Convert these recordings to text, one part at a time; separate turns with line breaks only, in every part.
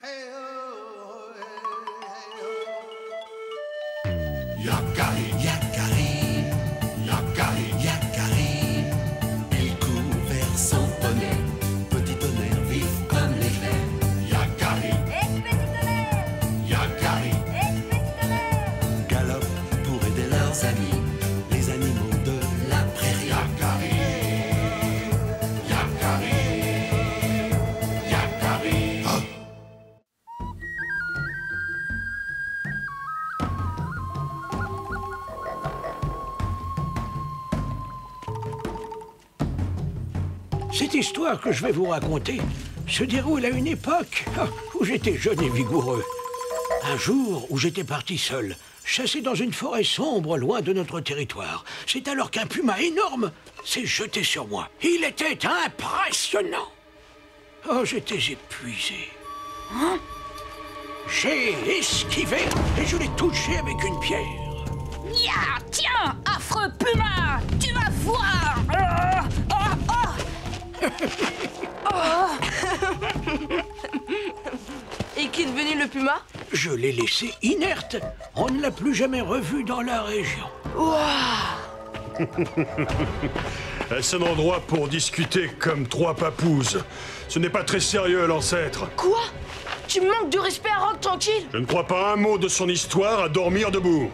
Yakari, Yakari, Yakari, Yakari. Il court vers son poney, petit tonnerre vif comme l'éclair. Yakari,
Petit tonnerre,
Yakari,
petit tonnerre.
galope pour aider leurs amis, les animaux de la prairie. Yakari, Yakari, Yakari. Oh.
Cette histoire que je vais vous raconter se déroule à une époque où j'étais jeune et vigoureux. Un jour où j'étais parti seul, chassé dans une forêt sombre loin de notre territoire. C'est alors qu'un puma énorme s'est jeté sur moi. Il était impressionnant. Oh, j'étais épuisé. J'ai esquivé et je l'ai touché avec une pierre.
Ya, tiens, affreux puma, tu vas voir.
Et qui est devenu le puma?
Je l'ai laissé inerte. On ne l'a plus jamais revu dans la région.
Est-ce un endroit pour discuter comme trois papouses? Ce n'est pas très sérieux, l'ancêtre.
Quoi? Tu manques de respect à Rock Tranquille?
Je ne crois pas un mot de son histoire à dormir debout.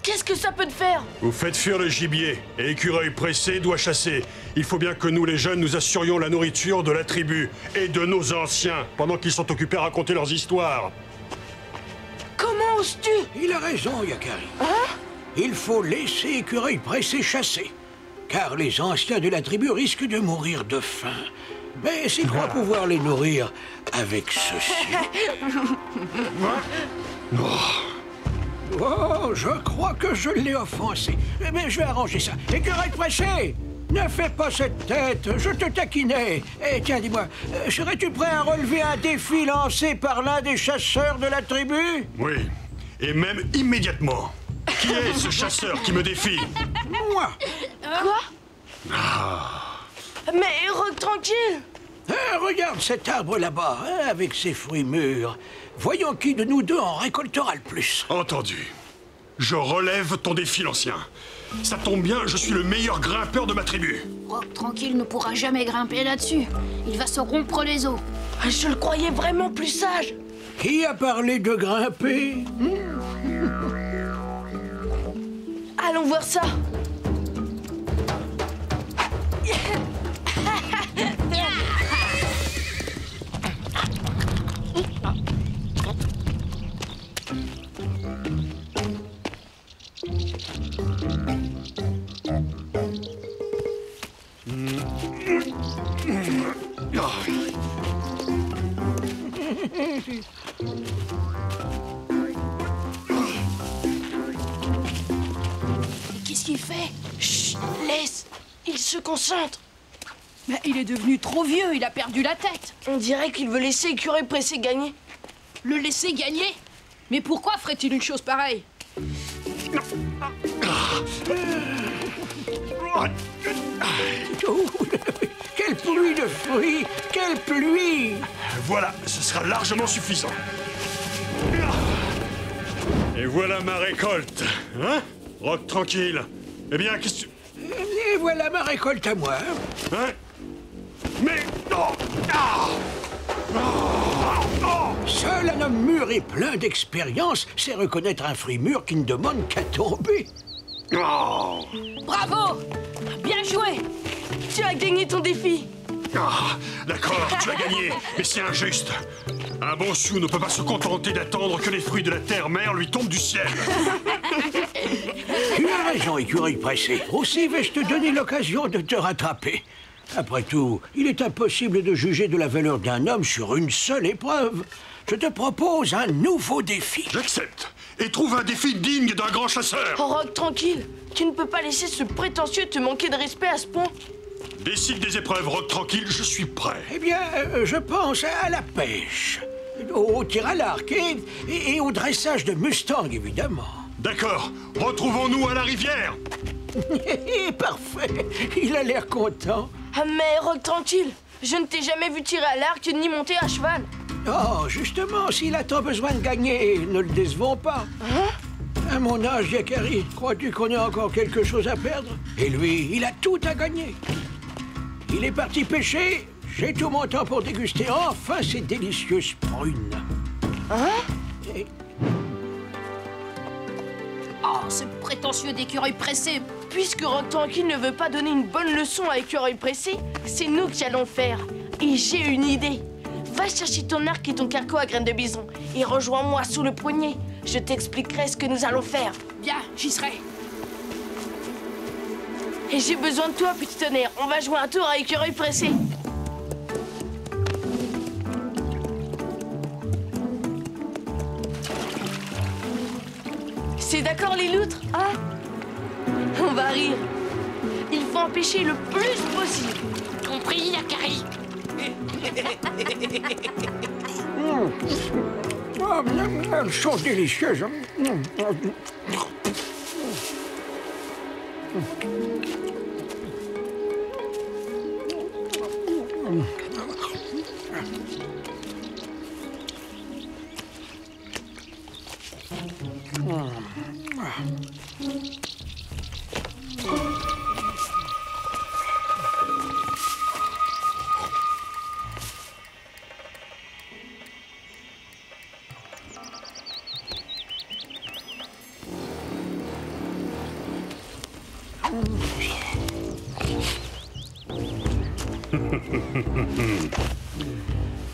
Qu'est-ce que ça peut te faire?
Vous faites fuir le gibier, et Écureuil pressé doit chasser. Il faut bien que nous, les jeunes, nous assurions la nourriture de la tribu et de nos anciens, pendant qu'ils sont occupés à raconter leurs histoires.
Comment oses-tu?
Il a raison, Yakari. Il faut laisser Écureuil pressé chasser. Car les anciens de la tribu risquent de mourir de faim. Mais s'il croit pouvoir les nourrir avec ceci... Oh, je crois que je l'ai offensé. Mais je vais arranger ça. Écureuil pressé! Ne fais pas cette tête, je te taquinais. Et tiens, dis-moi, serais-tu prêt à relever un défi lancé par l'un des chasseurs de la tribu?
Oui, et même immédiatement. Qui est ce chasseur qui me défie?
Moi!
Quoi? Mais Rock Tranquille!
Regarde cet arbre là-bas, avec ses fruits mûrs. Voyons qui de nous deux en récoltera le plus.
Entendu. Je relève ton défi, l'ancien. Ça tombe bien, je suis le meilleur grimpeur de ma tribu.
Rock Tranquille ne pourra jamais grimper là-dessus. Il va se rompre les os.
Je le croyais vraiment plus sage.
Qui a parlé de grimper?
Allons voir ça.
Qu'est-ce qu'il fait?
Chut, laisse. Il se concentre.
Mais il est devenu trop vieux, il a perdu la tête.
On dirait qu'il veut laisser Écureuil pressé gagner.
Le laisser gagner? Mais pourquoi ferait-il une chose pareille?
Oh, quelle pluie de fruits! Quelle pluie!
Voilà, ce sera largement suffisant. Et voilà ma récolte. Hein? Rock tranquille. Eh bien, qu'est-ce que tu...
Et voilà ma récolte à moi.
Hein? Mais... Oh! Ah!
Seul un homme mûr et plein d'expérience sait reconnaître un fruit mûr qui ne demande qu'à tomber.
Oh!
Bravo! Bien joué!
Tu as gagné ton défi.
Ah, d'accord, tu as gagné, mais c'est injuste. Un bon chou ne peut pas se contenter d'attendre que les fruits de la terre-mère lui tombent du ciel.
Tu as raison, Écureuil pressé. Aussi vais-je te donner l'occasion de te rattraper. Après tout, il est impossible de juger de la valeur d'un homme sur une seule épreuve. Je te propose un nouveau défi.
J'accepte. Et trouve un défi digne d'un grand chasseur.
Oh, Rock Tranquille, tu ne peux pas laisser ce prétentieux te manquer de respect à ce point.
Décide des épreuves, Rock tranquille, je suis prêt.
Eh bien, je pense à la pêche, au tir à l'arc et au dressage de Mustang, évidemment.
D'accord, retrouvons-nous à la rivière.
Parfait, il a l'air content.
Ah, mais Rock Tranquille, je ne t'ai jamais vu tirer à l'arc ni monter à cheval.
Oh, justement, s'il a tant besoin de gagner, ne le décevons pas. À mon âge, Yakari, crois-tu qu'on ait encore quelque chose à perdre? Et lui, il a tout à gagner. Il est parti pêcher, j'ai tout mon temps pour déguster enfin ces délicieuses prunes. Et...
Oh, ce prétentieux d'écureuil pressé.
Puisque Rock Tranquille ne veut pas donner une bonne leçon à Écureuil Pressé, c'est nous qui allons le faire. Et j'ai une idée. Va chercher ton arc et ton carquois à graines de bison et rejoins-moi sous le poignet. Je t'expliquerai ce que nous allons faire.
Bien, j'y serai.
Et j'ai besoin de toi, petit tonnerre. On va jouer un tour à Écureuil Pressé. C'est d'accord, les loutres, hein? On va rire. Il faut en pêcher le plus possible.
Compris, Yakari?
Oh, elles sont délicieuses.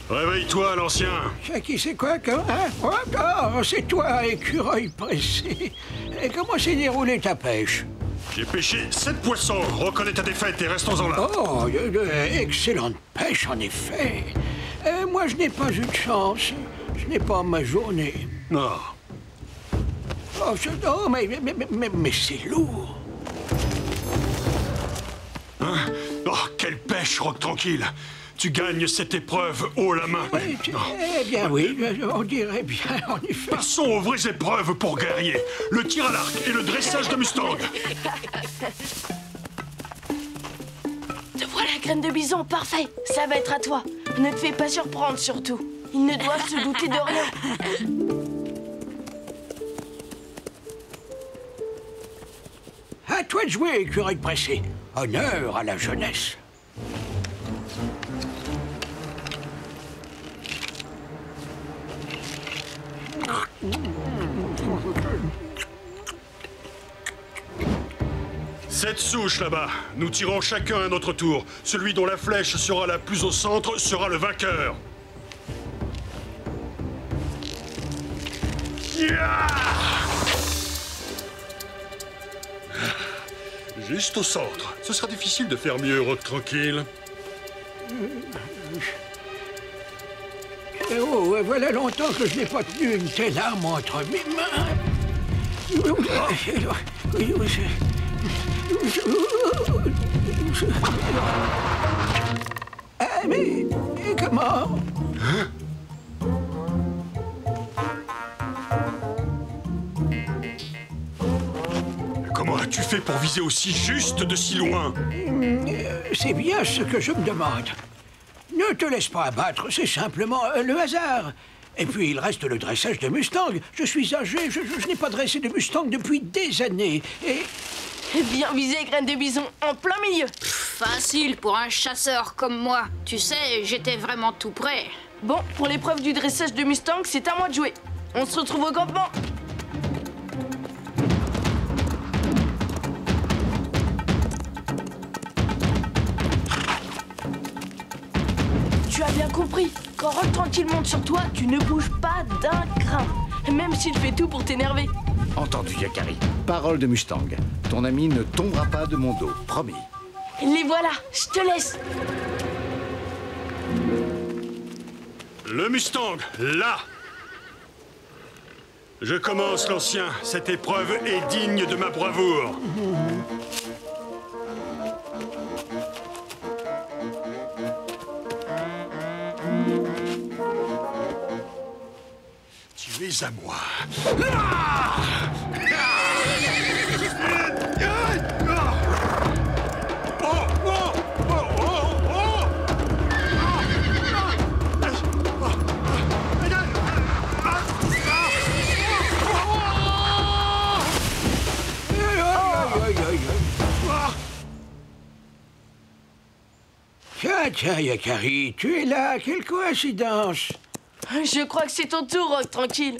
Réveille-toi, l'ancien.
Qui c'est quoi, hein? Oh, c'est toi, Écureuil Pressé. Et comment s'est déroulée ta pêche?
J'ai pêché 7 poissons. Reconnais ta défaite et restons-en là.
Oh, excellente pêche, en effet. Moi, je n'ai pas eu de chance. Ce n'est pas ma journée.
Non.
Oh, mais c'est lourd.
Hein? Oh, quelle pêche, Rock Tranquille. Tu gagnes cette épreuve haut la main.
Eh bien oui, on dirait bien, en effet.
Passons aux vraies épreuves pour guerrier. Le tir à l'arc et le dressage de Mustang.
Te voilà, graine de bison, parfait. Ça va être à toi. Ne te fais pas surprendre, surtout. Ils ne doivent se douter de rien.
À toi de jouer, Écureuil Pressé. Honneur à la jeunesse.
Cette souche là-bas. Nous tirons chacun à notre tour. Celui dont la flèche sera la plus au centre sera le vainqueur. Yeah! Juste au centre. Ce sera difficile de faire mieux, Rock Tranquille.
Oh, voilà longtemps que je n'ai pas tenu une telle arme entre mes mains. Mais comment?
Hein? Comment as-tu fait pour viser aussi juste de si loin?
C'est bien ce que je me demande. Ne te laisse pas abattre, c'est simplement le hasard. Et puis il reste le dressage de Mustang. Je suis âgé, je n'ai pas dressé de Mustang depuis des années. Et...
Bien visé, graine de bison, en plein milieu.
Facile pour un chasseur comme moi. Tu sais, j'étais vraiment tout près.
Bon, pour l'épreuve du dressage de Mustang, c'est à moi de jouer. On se retrouve au campement. Tu as bien compris. Quand Rock Tranquille monte sur toi, tu ne bouges pas d'un grain. Même s'il fait tout pour t'énerver.
Entendu, Yakari. Parole de Mustang. Ton ami ne tombera pas de mon dos, promis.
Les voilà, je te laisse.
Le Mustang, là! Je commence, l'ancien. Cette épreuve est digne de ma bravoure. Tu es à moi.
Tiens, Yakari, tu es là, quelle coïncidence.
Je crois que c'est ton tour, Rock Tranquille.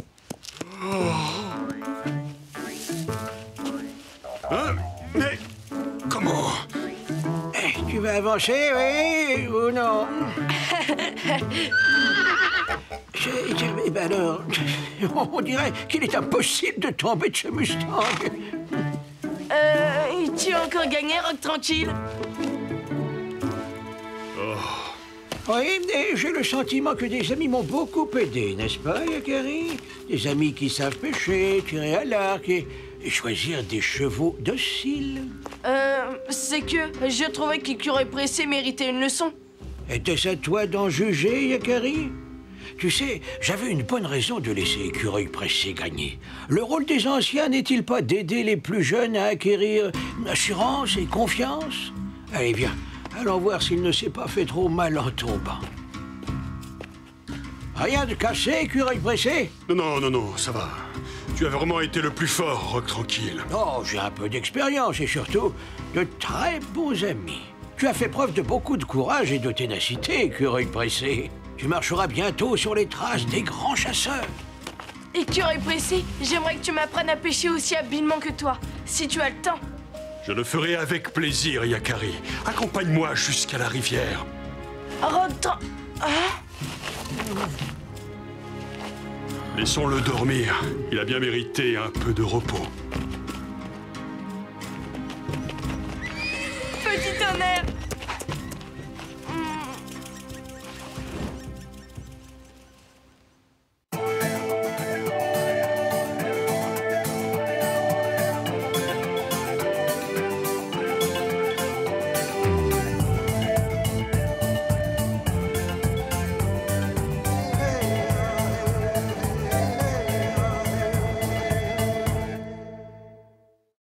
Hein? Mais comment?
Tu vas avancer, oui, ou non? Eh ben alors, on dirait qu'il est impossible de tomber de ce Mustang.
Tu as encore gagné, Rock Tranquille?
Oui, et j'ai le sentiment que des amis m'ont beaucoup aidé, n'est-ce pas, Yakari? Des amis qui savent pêcher, tirer à l'arc et choisir des chevaux dociles.
C'est que je trouvais qu'Écureuil Pressé méritait une leçon.
Était-ce à toi d'en juger, Yakari? Tu sais, j'avais une bonne raison de laisser Écureuil Pressé gagner. Le rôle des anciens n'est-il pas d'aider les plus jeunes à acquérir assurance et confiance? Allez, viens, allons voir s'il ne s'est pas fait trop mal en tombant. Rien de cassé, Écureuil Pressé?
Non, ça va. Tu as vraiment été le plus fort, Rock Tranquille.
Oh, j'ai un peu d'expérience et surtout de très bons amis. Tu as fait preuve de beaucoup de courage et de ténacité, Écureuil Pressé. Tu marcheras bientôt sur les traces des grands chasseurs.
Écureuil Pressé, j'aimerais que tu m'apprennes à pêcher aussi habilement que toi, si tu as le temps.
Je le ferai avec plaisir, Yakari. Accompagne-moi jusqu'à la rivière.
Rock
Laissons-le dormir. Il a bien mérité un peu de repos.
Petit tonnerre,